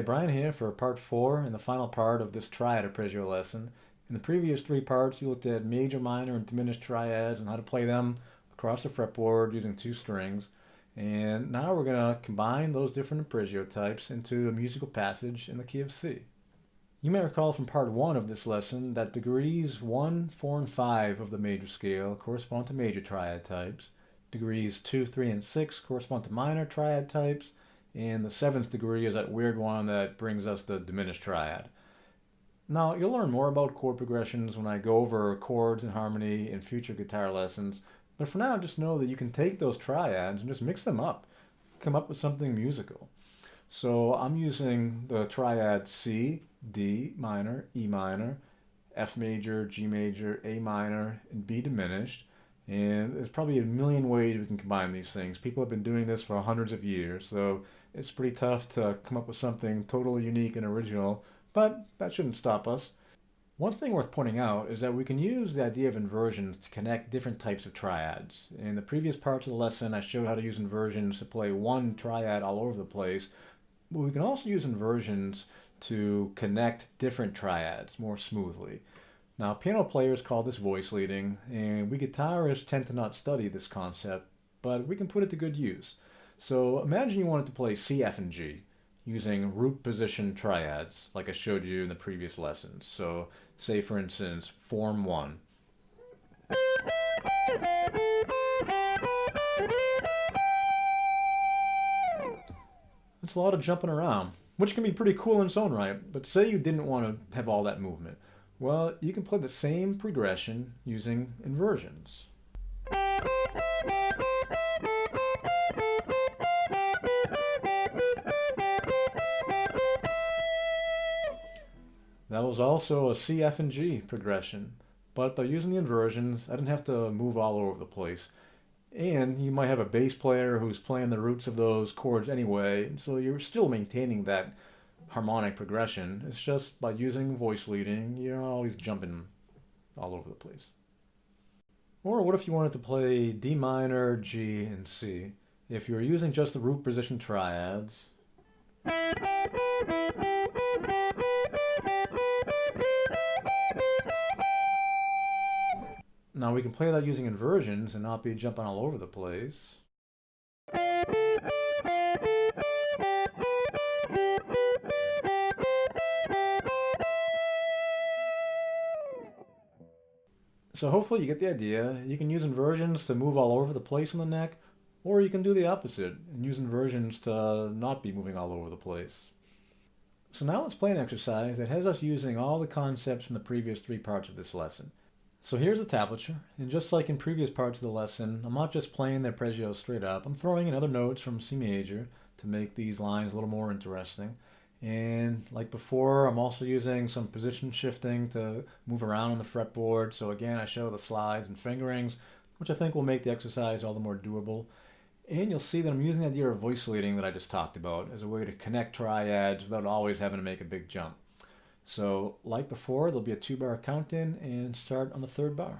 Hi, Brian here for part 4 and the final part of this Triad Arpeggio lesson. In the previous 3 parts, you looked at major, minor, and diminished triads and how to play them across the fretboard using 2 strings. And now we're going to combine those different arpeggio types into a musical passage in the key of C. You may recall from part 1 of this lesson that degrees 1, 4, and 5 of the major scale correspond to major triad types. Degrees 2, 3, and 6 correspond to minor triad types. And the 7th degree is that weird one that brings us the diminished triad. Now, you'll learn more about chord progressions when I go over chords and harmony in future guitar lessons, but for now, just know that you can take those triads and just mix them up, come up with something musical. So I'm using the triad C, D minor, E minor, F major, G major, A minor, and B diminished. And there's probably a million ways we can combine these things. People have been doing this for hundreds of years, so it's pretty tough to come up with something totally unique and original, but that shouldn't stop us. One thing worth pointing out is that we can use the idea of inversions to connect different types of triads. In the previous parts of the lesson, I showed how to use inversions to play one triad all over the place, but we can also use inversions to connect different triads more smoothly. Now, piano players call this voice leading, and we guitarists tend to not study this concept, but we can put it to good use. So imagine you wanted to play C, F, and G using root position triads, like I showed you in the previous lessons. So say, for instance, form 1. That's a lot of jumping around, which can be pretty cool in its own right, but say you didn't want to have all that movement. Well, you can play the same progression using inversions. That was also a C, F, and G progression, but by using the inversions, I didn't have to move all over the place. And you might have a bass player who's playing the roots of those chords anyway, so you're still maintaining that harmonic progression. It's just by using voice leading, you're not always jumping all over the place. Or what if you wanted to play D minor, G, and C? If you were using just the root position triads, now we can play that using inversions and not be jumping all over the place. So hopefully you get the idea. You can use inversions to move all over the place on the neck, or you can do the opposite and use inversions to not be moving all over the place. So now let's play an exercise that has us using all the concepts from the previous 3 parts of this lesson. So here's the tablature, and just like in previous parts of the lesson, I'm not just playing the arpeggio straight up, I'm throwing in other notes from C major to make these lines a little more interesting. And like before, I'm also using some position shifting to move around on the fretboard. So again, I show the slides and fingerings, which I think will make the exercise all the more doable. And you'll see that I'm using the idea of voice leading that I just talked about as a way to connect triads without always having to make a big jump. So like before, there'll be a 2-bar count in and start on the 3rd bar.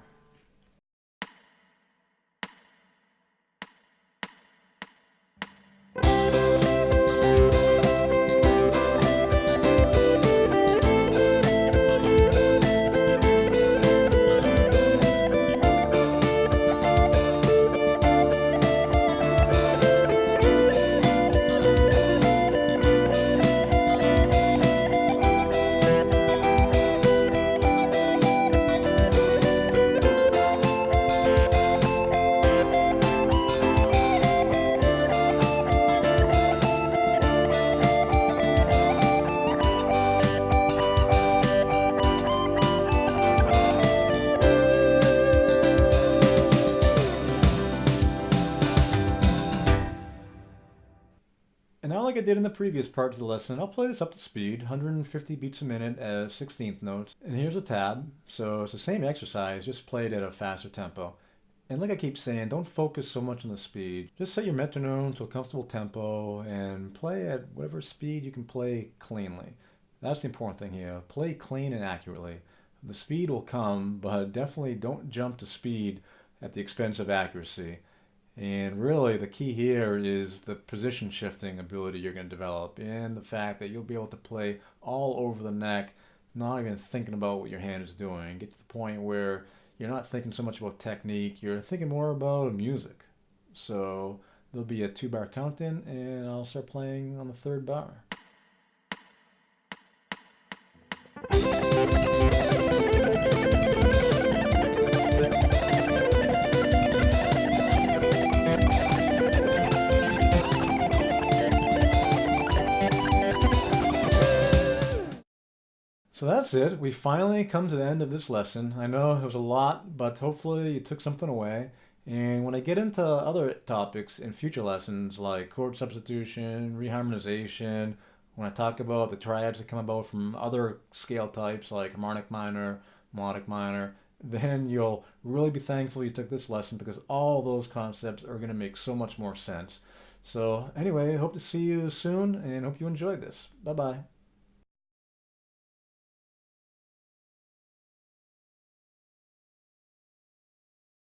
And now like I did in the previous parts of the lesson, I'll play this up to speed, 150 beats a minute as 16th notes. And here's a tab, so it's the same exercise, just played at a faster tempo. And like I keep saying, don't focus so much on the speed. Just set your metronome to a comfortable tempo and play at whatever speed you can play cleanly. That's the important thing here. Play clean and accurately. The speed will come, but definitely don't jump to speed at the expense of accuracy. And really, the key here is the position shifting ability you're going to develop, and the fact that you'll be able to play all over the neck, not even thinking about what your hand is doing. Get to the point where you're not thinking so much about technique, you're thinking more about music. So there'll be a 2 bar count in, and I'll start playing on the 3rd bar. So that's it. We finally come to the end of this lesson. I know it was a lot, but hopefully you took something away. And when I get into other topics in future lessons like chord substitution, reharmonization, when I talk about the triads that come about from other scale types like harmonic minor, melodic minor, then you'll really be thankful you took this lesson because all those concepts are going to make so much more sense. So anyway, I hope to see you soon and hope you enjoyed this. Bye bye.